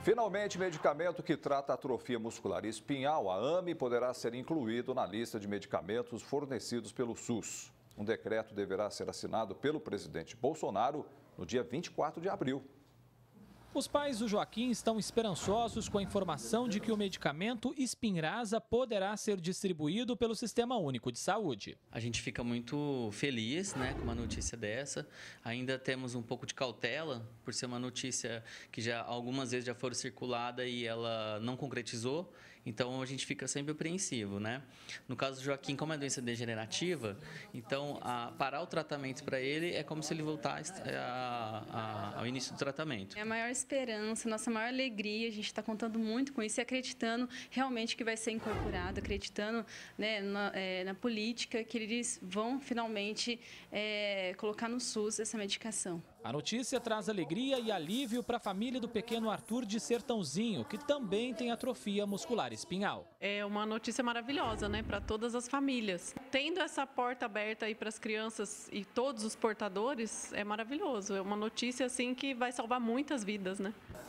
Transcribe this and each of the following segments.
Finalmente, medicamento que trata atrofia muscular espinhal, a AME, poderá ser incluído na lista de medicamentos fornecidos pelo SUS. Um decreto deverá ser assinado pelo presidente Bolsonaro no dia 24 de abril. Os pais do Joaquim estão esperançosos com a informação de que o medicamento Spinraza poderá ser distribuído pelo Sistema Único de Saúde. A gente fica muito feliz, com uma notícia dessa. Ainda temos um pouco de cautela, por ser uma notícia que já algumas vezes já foi circulada e ela não concretizou. Então, a gente fica sempre apreensivo, No caso do Joaquim, como é doença degenerativa, então, parar o tratamento para ele é como se ele voltasse ao início do tratamento. É a maior esperança, nossa maior alegria, a gente está contando muito com isso e acreditando realmente que vai ser incorporado, acreditando na política que eles vão finalmente colocar no SUS essa medicação. A notícia traz alegria e alívio para a família do pequeno Arthur de Sertãozinho, que também tem atrofia muscular espinhal. É uma notícia maravilhosa, para todas as famílias. Tendo essa porta aberta aí para as crianças e todos os portadores, é maravilhoso. É uma notícia assim que vai salvar muitas vidas,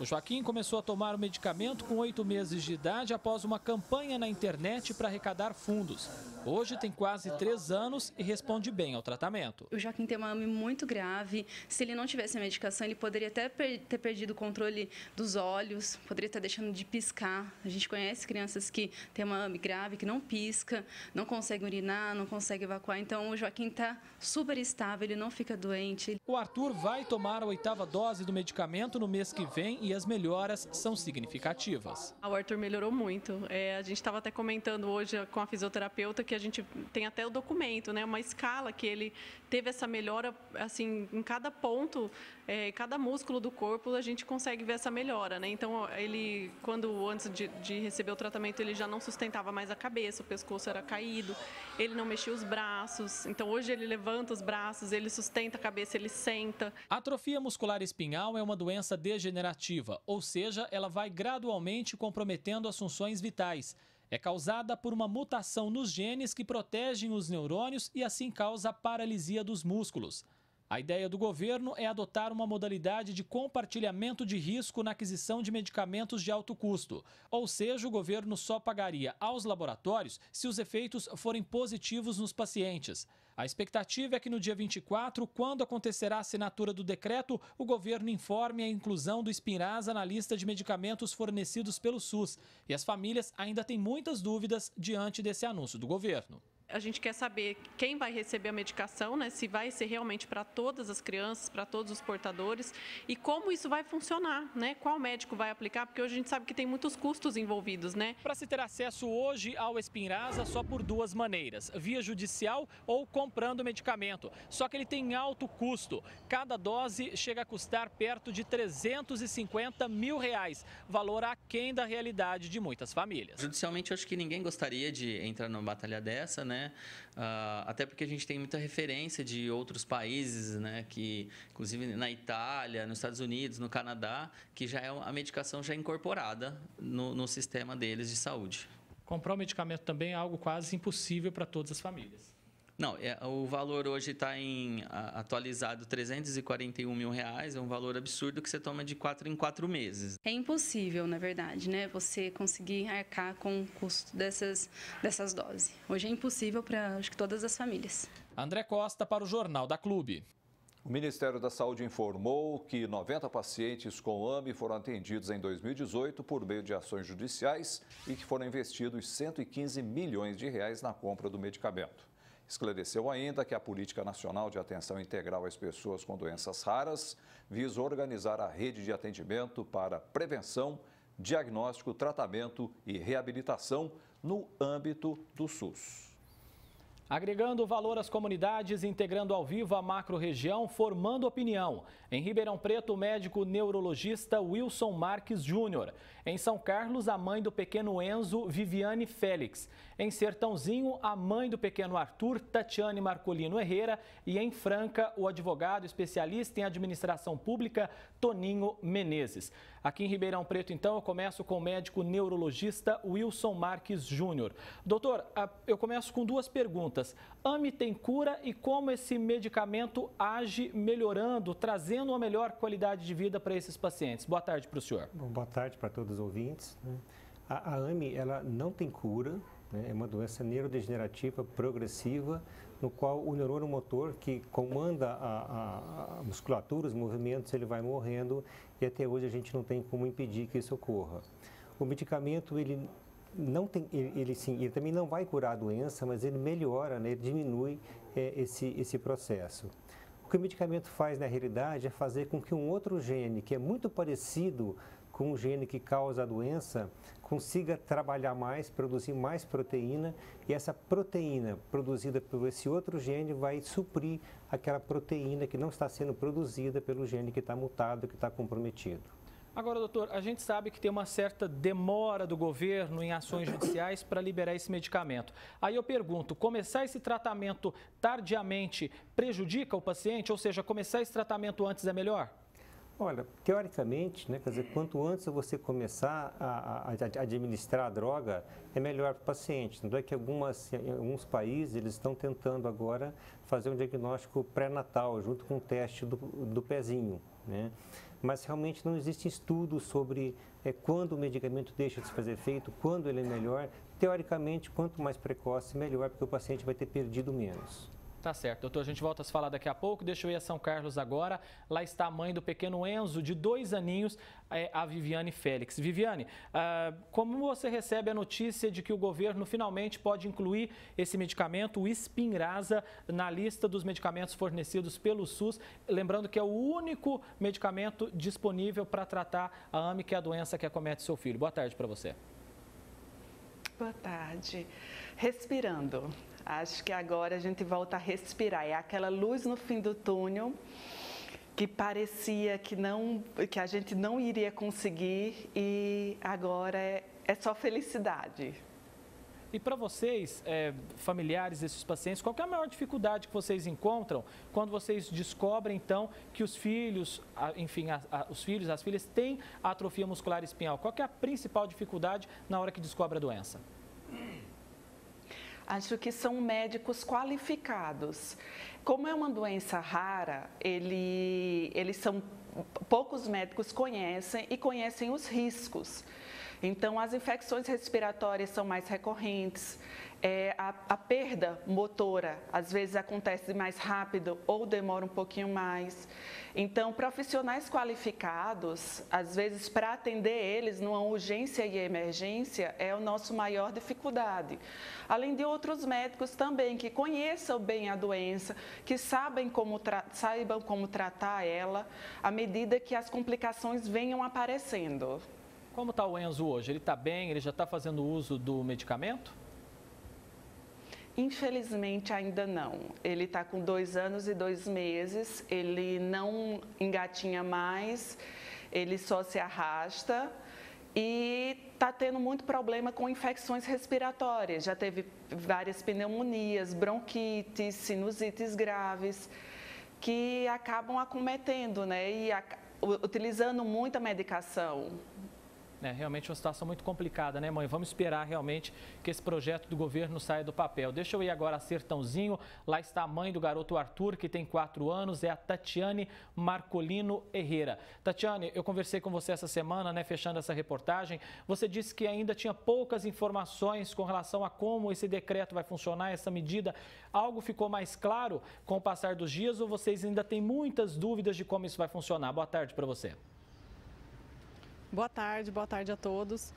O Joaquim começou a tomar o medicamento com 8 meses de idade após uma campanha na internet para arrecadar fundos. Hoje tem quase 3 anos e responde bem ao tratamento. O Joaquim tem uma AME muito grave. Se ele não tivesse a medicação, ele poderia até ter perdido o controle dos olhos, poderia estar deixando de piscar. A gente conhece crianças que têm uma AME grave, que não pisca, não consegue urinar, não consegue evacuar. Então, o Joaquim está super estável, ele não fica doente. O Arthur vai tomar a 8ª dose do medicamento no mês que vem e as melhoras são significativas. O Arthur melhorou muito. A gente estava até comentando hoje com a fisioterapeuta que a gente tem até o documento, uma escala que ele teve essa melhora, assim, em cada ponto, cada músculo do corpo a gente consegue ver essa melhora, Então, ele, antes de receber o tratamento, ele já não sustentava mais a cabeça, o pescoço era caído, ele não mexia os braços. Então, hoje ele levanta os braços, ele sustenta a cabeça, ele senta. A atrofia muscular espinhal é uma doença degenerativa, ou seja, ela vai gradualmente comprometendo as funções vitais. É causada por uma mutação nos genes que protegem os neurônios e assim causa a paralisia dos músculos. A ideia do governo é adotar uma modalidade de compartilhamento de risco na aquisição de medicamentos de alto custo. Ou seja, o governo só pagaria aos laboratórios se os efeitos forem positivos nos pacientes. A expectativa é que no dia 24, quando acontecerá a assinatura do decreto, o governo informe a inclusão do Spinraza na lista de medicamentos fornecidos pelo SUS. E as famílias ainda têm muitas dúvidas diante desse anúncio do governo. A gente quer saber quem vai receber a medicação, se vai ser realmente para todas as crianças, para todos os portadores e como isso vai funcionar, Qual médico vai aplicar, porque hoje a gente sabe que tem muitos custos envolvidos, Para se ter acesso hoje ao Spinraza só por 2 maneiras, via judicial ou comprando medicamento. Só que ele tem alto custo. Cada dose chega a custar perto de R$350 mil, valor aquém da realidade de muitas famílias. Judicialmente, eu acho que ninguém gostaria de entrar numa batalha dessa, até porque a gente tem muita referência de outros países, que inclusive na Itália, nos Estados Unidos, no Canadá, que já é a medicação já incorporada no sistema deles de saúde. Comprar o medicamento também é algo quase impossível para todas as famílias. Não, o valor hoje está atualizado R$341 mil, é um valor absurdo que você toma de 4 em 4 meses. É impossível, na verdade, você conseguir arcar com o custo dessas doses. Hoje é impossível para, acho que, todas as famílias. André Costa para o Jornal da Clube. O Ministério da Saúde informou que 90 pacientes com AME foram atendidos em 2018 por meio de ações judiciais e que foram investidos R$115 milhões na compra do medicamento. Esclareceu ainda que a Política Nacional de Atenção Integral às Pessoas com Doenças Raras visa organizar a rede de atendimento para prevenção, diagnóstico, tratamento e reabilitação no âmbito do SUS. Agregando valor às comunidades, integrando ao vivo a macro-região, formando opinião. Em Ribeirão Preto, o médico neurologista Wilson Marques Júnior. Em São Carlos, a mãe do pequeno Enzo, Viviane Félix. Em Sertãozinho, a mãe do pequeno Arthur, Tatiane Marcolino Herrera. E em Franca, o advogado especialista em administração pública, Toninho Menezes. Aqui em Ribeirão Preto, então, eu começo com o médico neurologista Wilson Marques Júnior. Doutor, eu começo com duas perguntas. AME tem cura e como esse medicamento age melhorando, trazendo uma melhor qualidade de vida para esses pacientes? Boa tarde para o senhor. Bom, boa tarde para todos os ouvintes. A AME, ela não tem cura, né? É uma doença neurodegenerativa progressiva, no qual o neurônio motor que comanda a musculatura, os movimentos, ele vai morrendo e até hoje a gente não tem como impedir que isso ocorra. O medicamento, ele também não vai curar a doença, mas ele melhora, né? Ele diminui esse processo. O que o medicamento faz na realidade é fazer com que um outro gene, que é muito parecido com o gene que causa a doença, consiga trabalhar mais, produzir mais proteína e essa proteína produzida por esse outro gene vai suprir aquela proteína que não está sendo produzida pelo gene que está mutado, que está comprometido. Agora, doutor, a gente sabe que tem uma certa demora do governo em ações judiciais para liberar esse medicamento. Aí eu pergunto, começar esse tratamento tardiamente prejudica o paciente? Ou seja, começar esse tratamento antes é melhor? Olha, teoricamente, né, quer dizer, quanto antes você começar a administrar a droga, é melhor para o paciente. Tanto é que em alguns países eles estão tentando agora fazer um diagnóstico pré-natal, junto com o teste do pezinho, né? Mas realmente não existe estudo sobre quando o medicamento deixa de se fazer efeito, quando ele é melhor. Teoricamente, quanto mais precoce, melhor, porque o paciente vai ter perdido menos. Tá certo, doutor, a gente volta a se falar daqui a pouco. Deixa eu ir a São Carlos agora. Lá está a mãe do pequeno Enzo, de 2 aninhos, a Viviane Félix. Viviane, como você recebe a notícia de que o governo finalmente pode incluir esse medicamento, o Spinraza, na lista dos medicamentos fornecidos pelo SUS? Lembrando que é o único medicamento disponível para tratar a AME, que é a doença que acomete seu filho. Boa tarde para você. Boa tarde. Respirando. Acho que agora a gente volta a respirar. É aquela luz no fim do túnel que parecia que a gente não iria conseguir e agora é só felicidade. E para vocês, familiares desses pacientes, qual que é a maior dificuldade que vocês encontram quando vocês descobrem, então, que os filhos, enfim, os filhos, as filhas têm atrofia muscular espinhal? Qual que é a principal dificuldade na hora que descobre a doença? Acho que são médicos qualificados. Como é uma doença rara, poucos médicos conhecem e conhecem os riscos. Então, as infecções respiratórias são mais recorrentes, a perda motora às vezes acontece mais rápido ou demora um pouquinho mais. Então, profissionais qualificados, às vezes para atender eles numa urgência e emergência, é a nossa maior dificuldade. Além de outros médicos também que conheçam bem a doença, que saibam como tratar ela à medida que as complicações venham aparecendo. Como está o Enzo hoje? Ele está bem? Ele já está fazendo uso do medicamento? Infelizmente, ainda não. Ele está com 2 anos e 2 meses, ele não engatinha mais, ele só se arrasta e está tendo muito problema com infecções respiratórias. Já teve várias pneumonias, bronquites, sinusites graves, que acabam acometendo, né? E utilizando muita medicação. É realmente uma situação muito complicada, né, mãe? Vamos esperar realmente que esse projeto do governo saia do papel. Deixa eu ir agora a Sertãozinho. Lá está a mãe do garoto Arthur, que tem 4 anos, é a Tatiane Marcolino Herrera. Tatiane, eu conversei com você essa semana, né, fechando essa reportagem. Você disse que ainda tinha poucas informações com relação a como esse decreto vai funcionar, essa medida. Algo ficou mais claro com o passar dos dias ou vocês ainda têm muitas dúvidas de como isso vai funcionar? Boa tarde para você. Boa tarde a todos.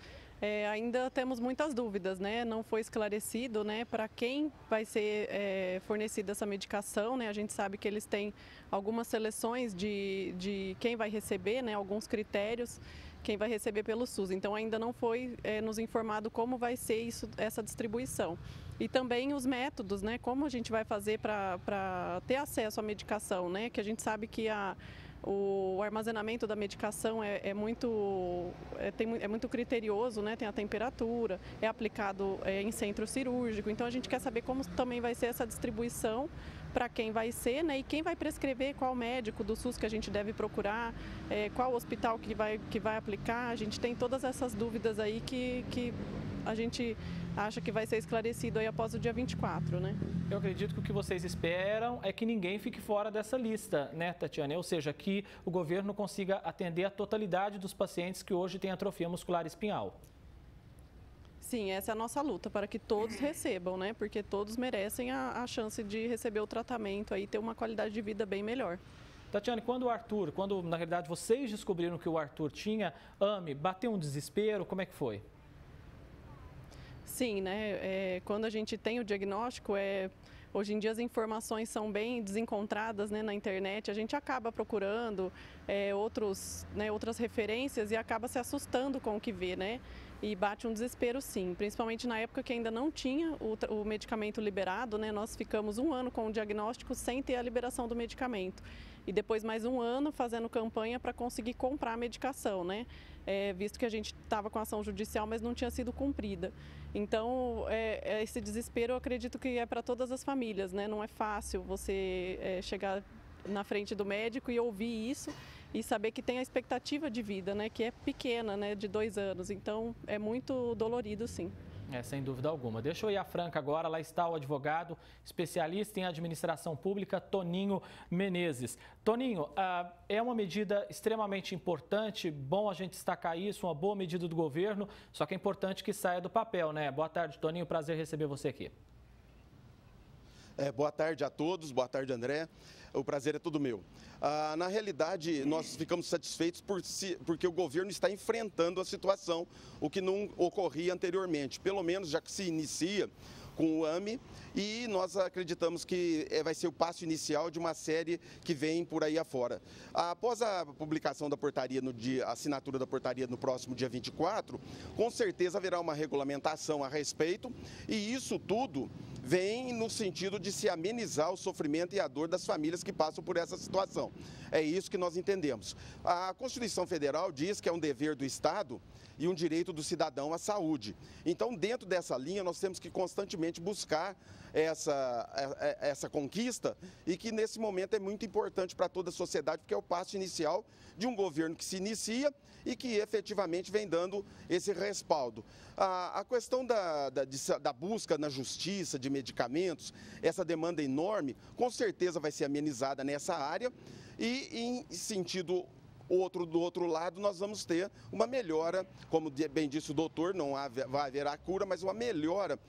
Ainda temos muitas dúvidas, né? Não foi esclarecido, né, para quem vai ser fornecida essa medicação, né? A gente sabe que eles têm algumas seleções de quem vai receber, né? Alguns critérios, quem vai receber pelo SUS. Então ainda não foi nos informado como vai ser essa distribuição. E também os métodos, né? Como a gente vai fazer para ter acesso à medicação, né? Que a gente sabe que o armazenamento da medicação é muito é muito criterioso, né? Tem a temperatura, é aplicado em centro cirúrgico. Então, a gente quer saber como também vai ser essa distribuição, para quem vai ser, né? E quem vai prescrever, qual médico do SUS que a gente deve procurar, qual hospital que vai aplicar. A gente tem todas essas dúvidas aí que a gente acha que vai ser esclarecido aí após o dia 24, né? Eu acredito que o que vocês esperam é que ninguém fique fora dessa lista, né, Tatiana? Ou seja, que o governo consiga atender a totalidade dos pacientes que hoje têm atrofia muscular espinhal. Sim, essa é a nossa luta, para que todos recebam, né? Porque todos merecem a chance de receber o tratamento e ter uma qualidade de vida bem melhor. Tatiana, quando na realidade vocês descobriram que o Arthur tinha AME, bateu um desespero, como é que foi? Sim, né? Quando a gente tem o diagnóstico, hoje em dia as informações são bem desencontradas, né, na internet, a gente acaba procurando outras referências e acaba se assustando com o que vê, né? E bate um desespero, sim, principalmente na época que ainda não tinha o medicamento liberado, né? Nós ficamos 1 ano com o diagnóstico sem ter a liberação do medicamento. E depois mais 1 ano fazendo campanha para conseguir comprar a medicação, né? Visto que a gente estava com ação judicial, mas não tinha sido cumprida. Então, esse desespero eu acredito que é para todas as famílias, né? Não é fácil você chegar na frente do médico e ouvir isso e saber que tem a expectativa de vida, né? Que é pequena, né? De 2 anos. Então, é muito dolorido, sim. Sem dúvida alguma. Deixa eu ir à Franca agora, lá está o advogado especialista em administração pública, Toninho Menezes. Toninho, é uma medida extremamente importante, bom a gente destacar isso, uma boa medida do governo, só que é importante que saia do papel, né? Boa tarde, Toninho, prazer receber você aqui. Boa tarde a todos, boa tarde, André. O prazer é todo meu. Na realidade, nós ficamos satisfeitos porque o governo está enfrentando a situação, o que não ocorria anteriormente. Pelo menos já que se inicia com o AME e nós acreditamos que vai ser o passo inicial de uma série que vem por aí afora. Após a publicação da portaria, a assinatura da portaria no próximo dia 24, com certeza haverá uma regulamentação a respeito e isso tudo vem no sentido de se amenizar o sofrimento e a dor das famílias que passam por essa situação. É isso que nós entendemos. A Constituição Federal diz que é um dever do Estado e um direito do cidadão à saúde. Então, dentro dessa linha, nós temos que constantemente buscar essa conquista e que, nesse momento, é muito importante para toda a sociedade, porque é o passo inicial de um governo que se inicia e que, efetivamente, vem dando esse respaldo. A questão da busca na justiça de medicamentos, essa demanda enorme, com certeza vai ser amenizada nessa área e, em sentido do outro lado, nós vamos ter uma melhora, como bem disse o doutor, não vai haver a cura, mas uma melhora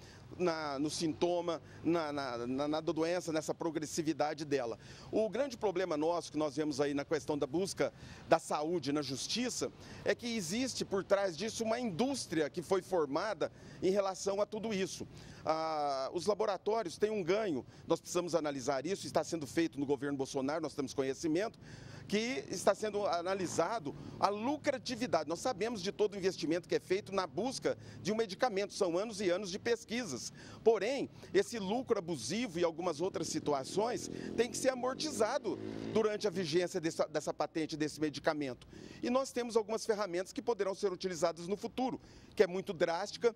no sintoma, na doença, nessa progressividade dela. O grande problema nosso que nós vemos aí na questão da busca da saúde na justiça é que existe por trás disso uma indústria que foi formada em relação a tudo isso. Os laboratórios têm um ganho, nós precisamos analisar isso, está sendo feito no governo Bolsonaro, nós temos conhecimento, que está sendo analisado a lucratividade. Nós sabemos de todo o investimento que é feito na busca de um medicamento, são anos e anos de pesquisas. Porém, esse lucro abusivo e algumas outras situações tem que ser amortizado durante a vigência dessa patente, desse medicamento. E nós temos algumas ferramentas que poderão ser utilizadas no futuro, que é muito drástica,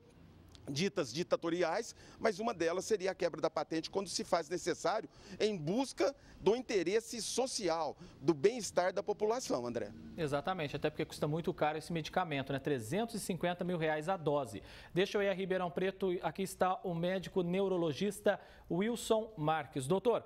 ditas ditatoriais, mas uma delas seria a quebra da patente quando se faz necessário em busca do interesse social, do bem-estar da população, André. Exatamente, até porque custa muito caro esse medicamento, né? R$350 mil a dose. Deixa eu ir a Ribeirão Preto, aqui está o médico neurologista Wilson Marques. Doutor,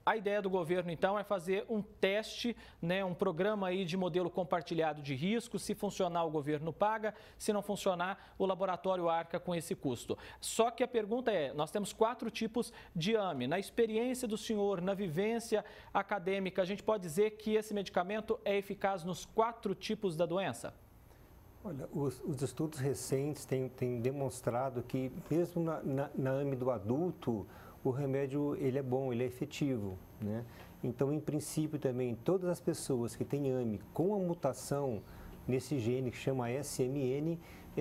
a ideia do governo, então, é fazer um teste, né, um programa aí de modelo compartilhado de risco. Se funcionar, o governo paga. Se não funcionar, o laboratório arca com esse custo. Só que a pergunta é, nós temos 4 tipos de AME. Na experiência do senhor, na vivência acadêmica, a gente pode dizer que esse medicamento é eficaz nos 4 tipos da doença? Olha, os estudos recentes têm demonstrado que, mesmo na AME do adulto, o remédio ele é bom, ele é efetivo, né? Então, em princípio também, todas as pessoas que têm AME com a mutação nesse gene que chama SMN,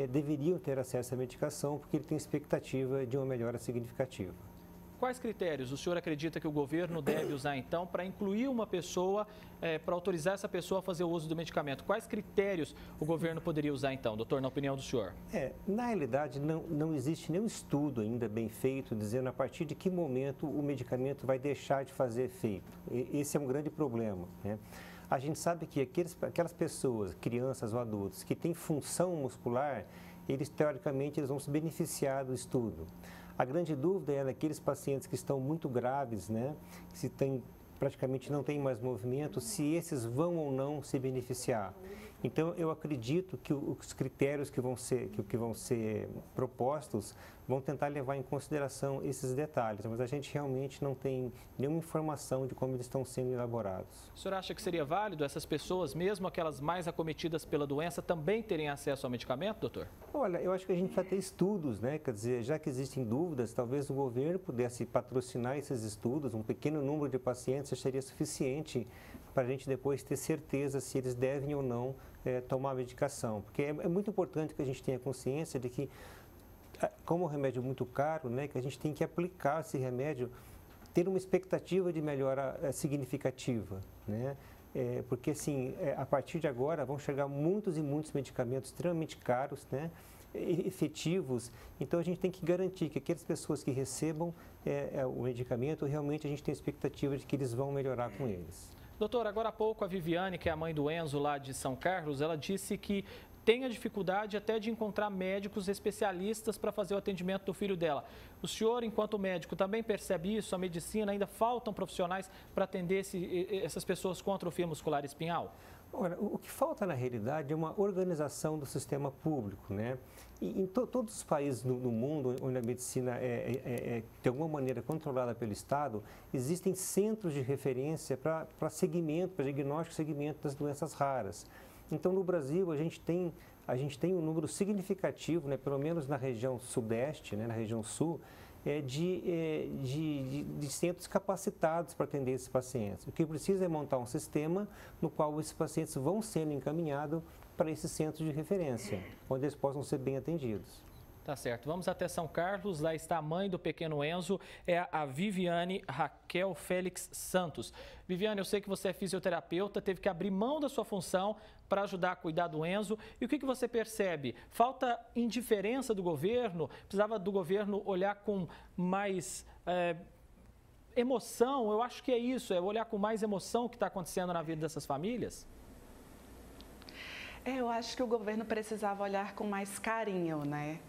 deveriam ter acesso à medicação, porque ele tem expectativa de uma melhora significativa. quais critérios o senhor acredita que o governo deve usar, então, para incluir uma pessoa, para autorizar essa pessoa a fazer o uso do medicamento? Quais critérios o governo poderia usar, então, doutor, na opinião do senhor? Na realidade, não existe nenhum estudo ainda bem feito dizendo a partir de que momento o medicamento vai deixar de fazer efeito. Esse é um grande problema, né? A gente sabe que aquelas pessoas, crianças ou adultos, que têm função muscular, eles, teoricamente, eles vão se beneficiar do estudo. A grande dúvida é daqueles pacientes que estão muito graves, né? Se praticamente não tem mais movimento, se esses vão ou não se beneficiar. Então, eu acredito que os critérios que vão ser propostos vão tentar levar em consideração esses detalhes, mas a gente realmente não tem nenhuma informação de como eles estão sendo elaborados. O senhor acha que seria válido essas pessoas, mesmo aquelas mais acometidas pela doença, também terem acesso ao medicamento, doutor? Olha, eu acho que a gente vai ter estudos, né? Quer dizer, já que existem dúvidas, talvez o governo pudesse patrocinar esses estudos, um pequeno número de pacientes seria suficiente para a gente depois ter certeza se eles devem ou não tomar a medicação. Porque é muito importante que a gente tenha consciência de que, como o remédio é muito caro, né, que a gente tem que aplicar esse remédio, ter uma expectativa de melhora significativa, né? Porque, assim, a partir de agora vão chegar muitos e muitos medicamentos extremamente caros, né, efetivos. Então, a gente tem que garantir que aquelas pessoas que recebam o medicamento, realmente a gente tem a expectativa de que eles vão melhorar com eles. Doutor, agora há pouco a Viviane, que é a mãe do Enzo lá de São Carlos, ela disse que tem a dificuldade até de encontrar médicos especialistas para fazer o atendimento do filho dela. O senhor, enquanto médico, também percebe isso? A medicina, ainda faltam profissionais para atender essas pessoas com atrofia muscular espinhal? Olha, o que falta na realidade é uma organização do sistema público, né? E em todos os países no mundo onde a medicina é de alguma maneira controlada pelo Estado, existem centros de referência para segmento, para diagnóstico e segmento das doenças raras. Então, no Brasil, a gente tem um número significativo, né, pelo menos na região sudeste, né, na região sul, de centros capacitados para atender esses pacientes. O que precisa é montar um sistema no qual esses pacientes vão sendo encaminhados para esses centros de referência, onde eles possam ser bem atendidos. Tá certo. Vamos até São Carlos, lá está a mãe do pequeno Enzo, é a Viviane Raquel Félix Santos. Viviane, eu sei que você é fisioterapeuta, teve que abrir mão da sua função para ajudar a cuidar do Enzo. E o que você percebe? Falta indiferença do governo? Precisava do governo olhar com mais emoção? Eu acho que é isso, é olhar com mais emoção o que está acontecendo na vida dessas famílias? Eu acho que o governo precisava olhar com mais carinho, né?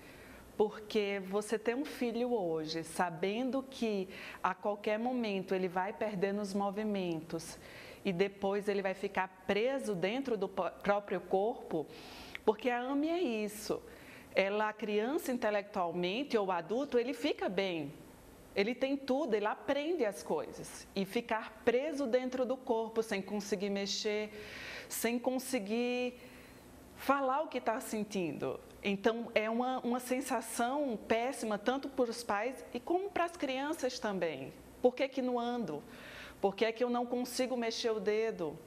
Porque você tem um filho hoje, sabendo que a qualquer momento ele vai perdendo os movimentos e depois ele vai ficar preso dentro do próprio corpo, porque a AME é isso. A criança intelectualmente ou adulto, ele fica bem, ele tem tudo, ele aprende as coisas. E ficar preso dentro do corpo, sem conseguir mexer, sem conseguir falar o que está sentindo. Então, é uma sensação péssima, tanto para os pais e como para as crianças também. Por que não ando? Por que eu não consigo mexer o dedo?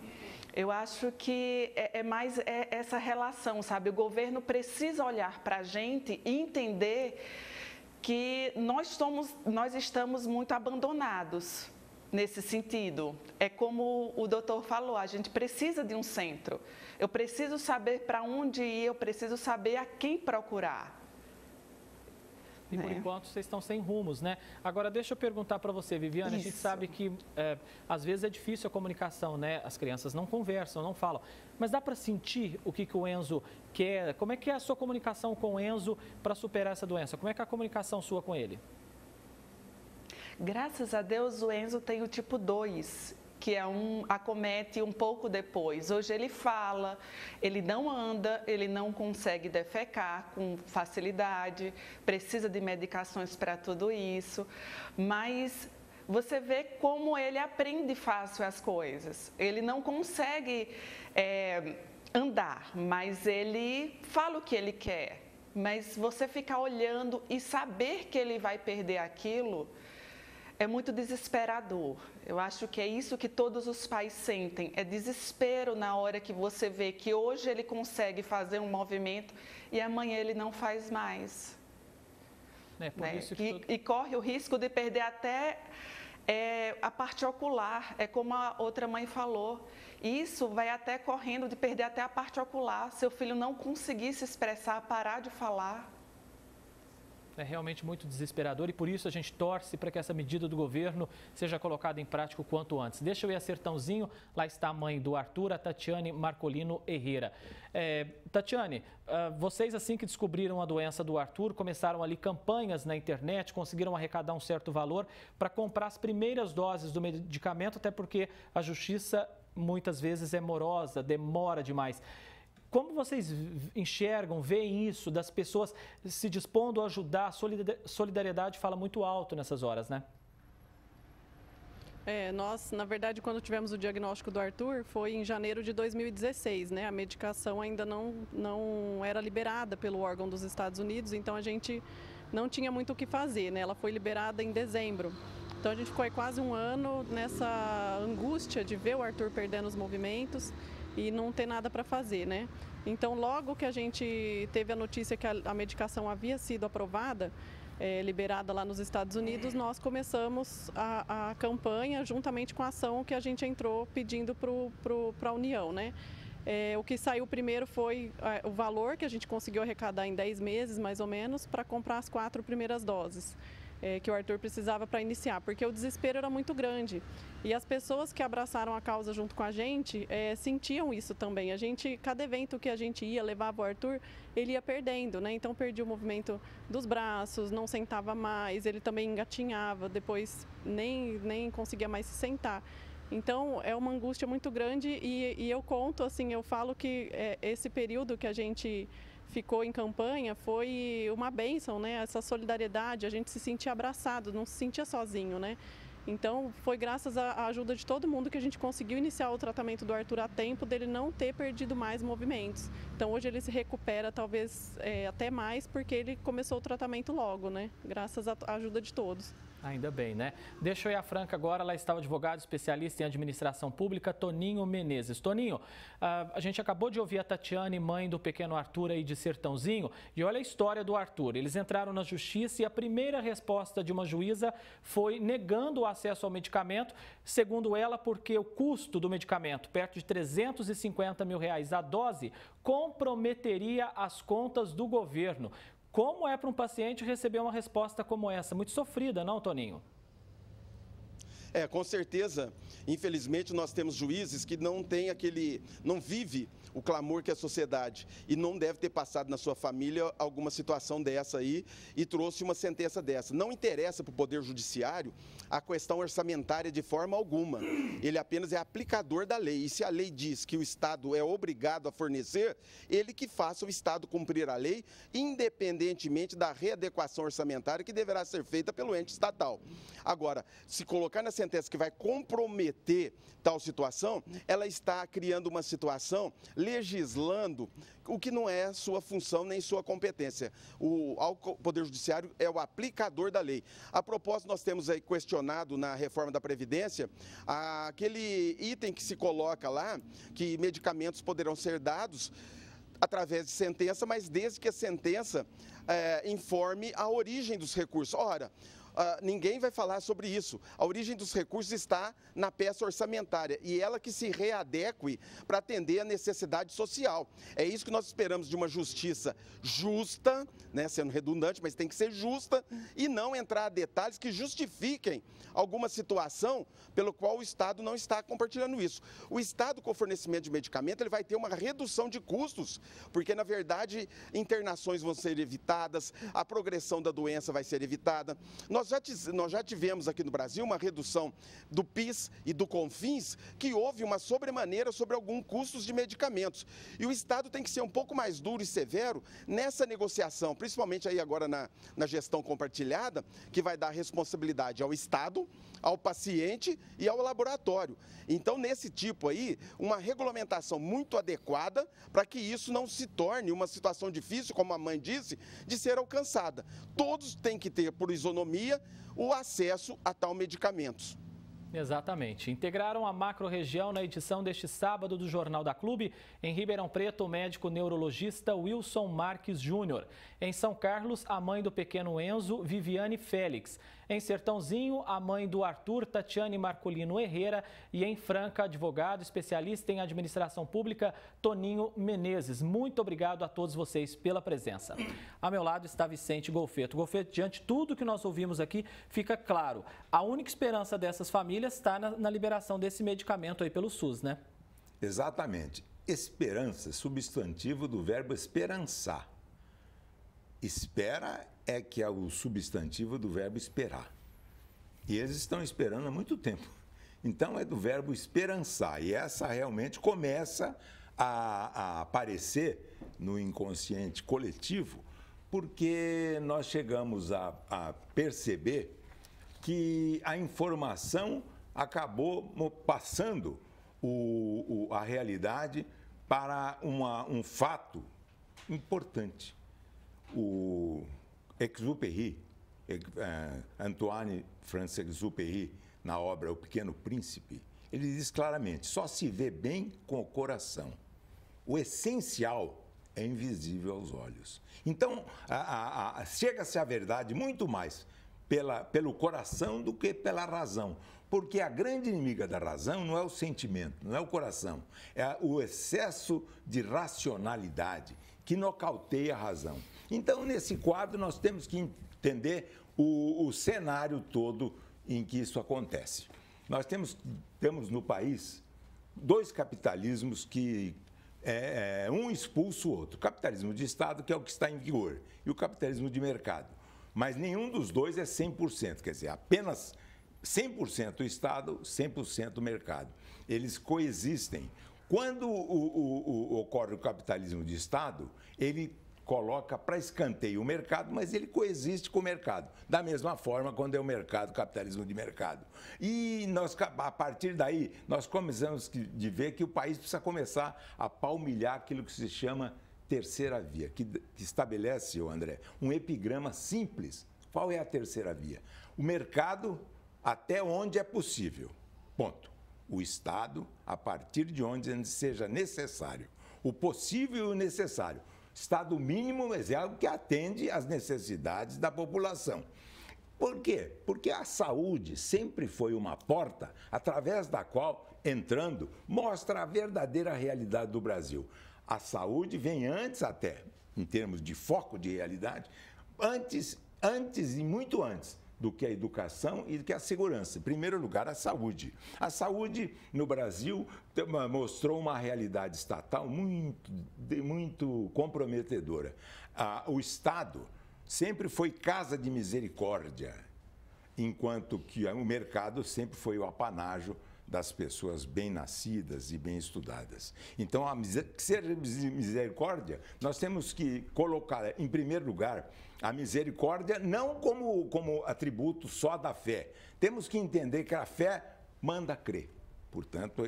Eu acho que é mais essa relação, sabe? O governo precisa olhar para a gente e entender que nós estamos muito abandonados nesse sentido. É como o doutor falou, a gente precisa de um centro. Eu preciso saber para onde ir, eu preciso saber a quem procurar. E por enquanto vocês estão sem rumos, né? Agora, deixa eu perguntar para você, Viviane, a gente sabe que às vezes é difícil a comunicação, né? As crianças não conversam, não falam. Mas dá para sentir o que o Enzo quer? Como é que é a sua comunicação com o Enzo para superar essa doença? Como é que é a comunicação sua com ele? Graças a Deus, o Enzo tem o tipo 2, que acomete um pouco depois. Hoje ele fala, ele não anda, ele não consegue defecar com facilidade, precisa de medicações para tudo isso, mas você vê como ele aprende fácil as coisas. Ele não consegue andar, mas ele fala o que ele quer. Mas você ficar olhando e saber que ele vai perder aquilo é muito desesperador. Eu acho que é isso que todos os pais sentem, é desespero na hora que você vê que hoje ele consegue fazer um movimento e amanhã ele não faz mais. E corre o risco de perder até a parte ocular, como a outra mãe falou. Isso vai até correndo de perder até a parte ocular, seu filho não conseguir se expressar, parar de falar. É realmente muito desesperador e por isso a gente torce para que essa medida do governo seja colocada em prática o quanto antes. Deixa eu ir a Sertãozinho, lá está a mãe do Arthur, a Tatiane Marcolino Herrera. Tatiane, vocês assim que descobriram a doença do Arthur, começaram ali campanhas na internet, conseguiram arrecadar um certo valor para comprar as primeiras doses do medicamento, até porque a justiça muitas vezes é morosa, demora demais. Como vocês enxergam, veem isso, das pessoas se dispondo a ajudar? A solidariedade fala muito alto nessas horas, né? Nós, na verdade, quando tivemos o diagnóstico do Arthur, foi em janeiro de 2016, né? A medicação ainda não era liberada pelo órgão dos Estados Unidos, então a gente não tinha muito o que fazer, né? Ela foi liberada em dezembro. Então a gente ficou aí quase um ano nessa angústia de ver o Arthur perdendo os movimentos e não ter nada para fazer, né? Então, logo que a gente teve a notícia que a medicação havia sido aprovada, liberada lá nos Estados Unidos, nós começamos a campanha juntamente com a ação que a gente entrou pedindo para a União, né? O que saiu primeiro foi o valor que a gente conseguiu arrecadar em 10 meses, mais ou menos, para comprar as 4 primeiras doses. Que o Arthur precisava para iniciar, porque o desespero era muito grande. E as pessoas que abraçaram a causa junto com a gente sentiam isso também. Cada evento que a gente ia, levava o Arthur, ele ia perdendo, né? Então perdia o movimento dos braços, não sentava mais, ele também engatinhava, depois nem conseguia mais se sentar. Então é uma angústia muito grande e eu conto, assim, eu falo que esse período que a gente ficou em campanha foi uma bênção, né? Essa solidariedade, a gente se sentia abraçado, não se sentia sozinho, né? Então, foi graças à ajuda de todo mundo que a gente conseguiu iniciar o tratamento do Arthur a tempo dele não ter perdido mais movimentos. Então, hoje ele se recupera talvez até mais porque ele começou o tratamento logo, né? Graças à ajuda de todos. Ainda bem, né? Deixa eu ir à Franca agora, lá está o advogado especialista em administração pública, Toninho Menezes. Toninho, a gente acabou de ouvir a Tatiane, mãe do pequeno Arthur aí de Sertãozinho, e olha a história do Arthur. Eles entraram na justiça e a primeira resposta de uma juíza foi negando o acesso ao medicamento, segundo ela, porque o custo do medicamento, perto de R$350 mil a dose, comprometeria as contas do governo. Como é para um paciente receber uma resposta como essa? Muito sofrida, não, Toninho? Com certeza. Infelizmente, nós temos juízes que não vive o clamor que é a sociedade e não deve ter passado na sua família alguma situação dessa aí e trouxe uma sentença dessa. Não interessa para o Poder Judiciário a questão orçamentária de forma alguma. Ele apenas é aplicador da lei. E se a lei diz que o Estado é obrigado a fornecer, ele que faça o Estado cumprir a lei, independentemente da readequação orçamentária que deverá ser feita pelo ente estatal. Agora, se colocar na sentença que vai comprometer tal situação, ela está criando uma situação, legislando o que não é sua função nem sua competência. O Poder Judiciário é o aplicador da lei. A propósito, nós temos aí questionado na reforma da Previdência aquele item que se coloca lá, que medicamentos poderão ser dados através de sentença, mas desde que a sentença informe a origem dos recursos. Ora, ninguém vai falar sobre isso. A origem dos recursos está na peça orçamentária e ela que se readeque para atender a necessidade social. É isso que nós esperamos de uma justiça justa, né, sendo redundante, mas tem que ser justa e não entrar a detalhes que justifiquem alguma situação pelo qual o Estado não está compartilhando isso. O Estado, com o fornecimento de medicamento, ele vai ter uma redução de custos, porque, na verdade, internações vão ser evitadas, a progressão da doença vai ser evitada. Nós já tivemos aqui no Brasil uma redução do PIS e do CONFINS, que houve uma sobremaneira sobre alguns custos de medicamentos. E o Estado tem que ser um pouco mais duro e severo nessa negociação, principalmente aí agora na gestão compartilhada, que vai dar responsabilidade ao Estado, ao paciente e ao laboratório. Então, nesse tipo aí, uma regulamentação muito adequada para que isso não se torne uma situação difícil, como a mãe disse, de ser alcançada. Todos têm que ter, por isonomia, o acesso a tal medicamentos. Exatamente. Integraram a macro-região na edição deste sábado do Jornal da Clube. Em Ribeirão Preto, o médico neurologista Wilson Marques Júnior. Em São Carlos, a mãe do pequeno Enzo, Viviane Félix. Em Sertãozinho, a mãe do Arthur, Tatiane Marcolino Herrera. E em Franca, advogado especialista em administração pública, Toninho Menezes. Muito obrigado a todos vocês pela presença. Ao meu lado está Vicente Golfeto. Golfeto, diante de tudo que nós ouvimos aqui, fica claro, a única esperança dessas famílias está na liberação desse medicamento aí pelo SUS, né? Exatamente. Esperança, substantivo do verbo esperançar. Espera é que é o substantivo do verbo esperar. E eles estão esperando há muito tempo. Então é do verbo esperançar. E essa realmente começa a aparecer no inconsciente coletivo, porque nós chegamos a perceber que a informação acabou passando a realidade para um fato importante. O Exupéry, Antoine France-Exupéry, na obra O Pequeno Príncipe, ele diz claramente, só se vê bem com o coração. O essencial é invisível aos olhos. Então, chega-se à verdade muito mais pelo coração do que pela razão. Porque a grande inimiga da razão não é o sentimento, não é o coração. É o excesso de racionalidade que nocauteia a razão. Então, nesse quadro, nós temos que entender o cenário todo em que isso acontece. Nós temos no país dois capitalismos que um expulsa o outro. O capitalismo de Estado, que é o que está em vigor, e o capitalismo de mercado. Mas nenhum dos dois é 100%, quer dizer, apenas 100% Estado, 100% mercado. Eles coexistem. Quando ocorre o capitalismo de Estado, ele coloca para escanteio o mercado, mas ele coexiste com o mercado. Da mesma forma, quando é o mercado, capitalismo de mercado. E a partir daí, nós começamos a ver que o país precisa começar a palmilhar aquilo que se chama terceira via, que estabelece, André, um epigrama simples. Qual é a terceira via? O mercado até onde é possível. Ponto. O Estado, a partir de onde seja necessário. O possível e o necessário. Estado mínimo, mas é algo que atende às necessidades da população. Por quê? Porque a saúde sempre foi uma porta através da qual, entrando, mostra a verdadeira realidade do Brasil. A saúde vem antes até, em termos de foco de realidade, antes e muito antes do que a educação e do que a segurança. Em primeiro lugar, a saúde. A saúde no Brasil mostrou uma realidade estatal muito comprometedora. O Estado sempre foi casa de misericórdia, enquanto que o mercado sempre foi o apanágio das pessoas bem-nascidas e bem-estudadas. Então, ser misericórdia, nós temos que colocar, em primeiro lugar, a misericórdia não como atributo só da fé. Temos que entender que a fé manda crer. Portanto,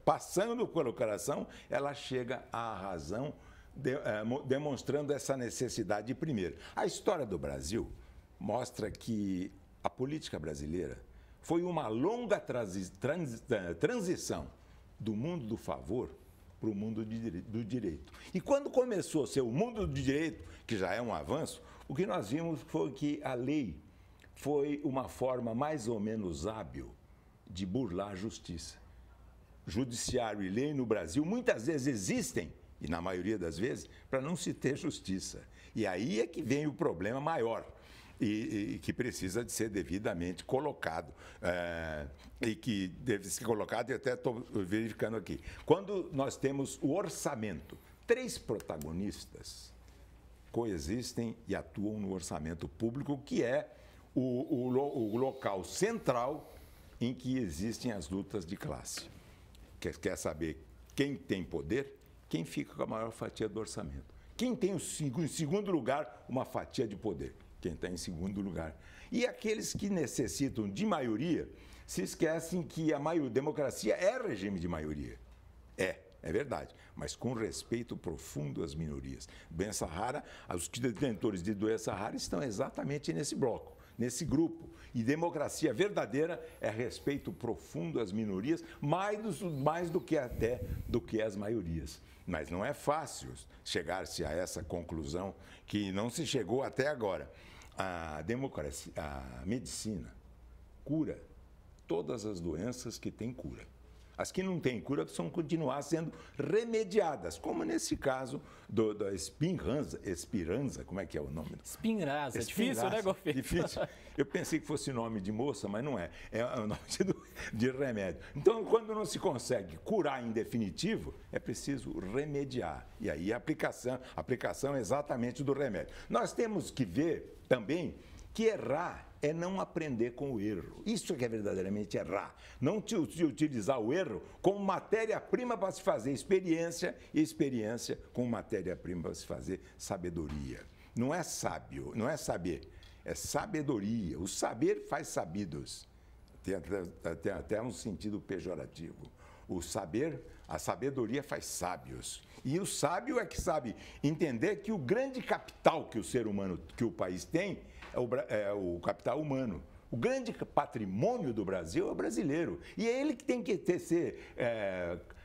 passando pelo coração, ela chega à razão, demonstrando essa necessidade primeiro. A história do Brasil mostra que a política brasileira foi uma longa transição do mundo do favor para o mundo do direito. E quando começou a ser o mundo do direito, que já é um avanço, o que nós vimos foi que a lei foi uma forma mais ou menos hábil de burlar a justiça. Judiciário e lei no Brasil muitas vezes existem, e na maioria das vezes, para não se ter justiça. E aí é que vem o problema maior. E que precisa de ser devidamente colocado, e que deve ser colocado, e até estou verificando aqui. Quando nós temos o orçamento, 3 protagonistas coexistem e atuam no orçamento público, que é o local central em que existem as lutas de classe. Quer saber quem tem poder? Quem fica com a maior fatia do orçamento? Quem tem, em segundo lugar, uma fatia de poder? Quem está em segundo lugar. E aqueles que necessitam de maioria se esquecem que a democracia é regime de maioria. é verdade, mas com respeito profundo às minorias. Doença rara, os detentores de doença rara estão exatamente nesse bloco, nesse grupo. E democracia verdadeira é respeito profundo às minorias, mais do que até do que às maiorias. Mas não é fácil chegar-se a essa conclusão que não se chegou até agora. A democracia, a medicina cura todas as doenças que têm cura. As que não têm cura precisam continuar sendo remediadas, como nesse caso da Espiranza, como é que é o nome? Spinraza, difícil, né, Gofeto? Difícil. Eu pensei que fosse nome de moça, mas não é. É o nome de remédio. Então, quando não se consegue curar em definitivo, é preciso remediar. E aí a aplicação é exatamente do remédio. Nós temos que ver também que errar é não aprender com o erro. Isso que é verdadeiramente errar. Não utilizar o erro como matéria-prima para se fazer experiência e experiência como matéria-prima para se fazer sabedoria. Não é sábio, não é saber, é sabedoria. O saber faz sabidos. Tem até um sentido pejorativo. O saber, a sabedoria faz sábios. E o sábio é que sabe entender que o grande capital que o ser humano, que o país tem, é o capital humano. O grande patrimônio do Brasil é o brasileiro. E é ele que tem que ser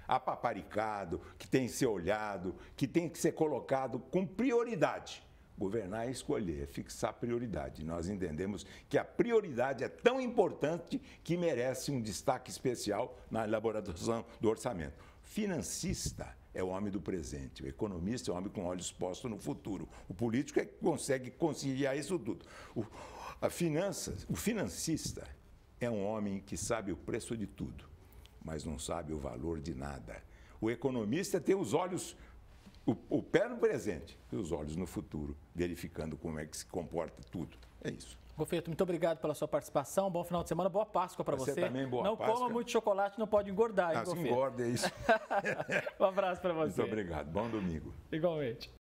apaparicado, que tem que ser olhado, que tem que ser colocado com prioridade. Governar é escolher, é fixar prioridade. Nós entendemos que a prioridade é tão importante que merece um destaque especial na elaboração do orçamento. Financista é o homem do presente, o economista é o homem com olhos postos no futuro. O político é que consegue conciliar isso tudo. O financista é um homem que sabe o preço de tudo, mas não sabe o valor de nada. O economista tem os olhos, o pé no presente e os olhos no futuro, verificando como é que se comporta tudo. É isso. Gofeto, muito obrigado pela sua participação. Bom final de semana, boa Páscoa para você. Também, boa não Páscoa. Coma muito chocolate, não pode engordar, hein, Gofeto? Engorda, é isso. Um abraço para você. Muito obrigado. Bom domingo. Igualmente.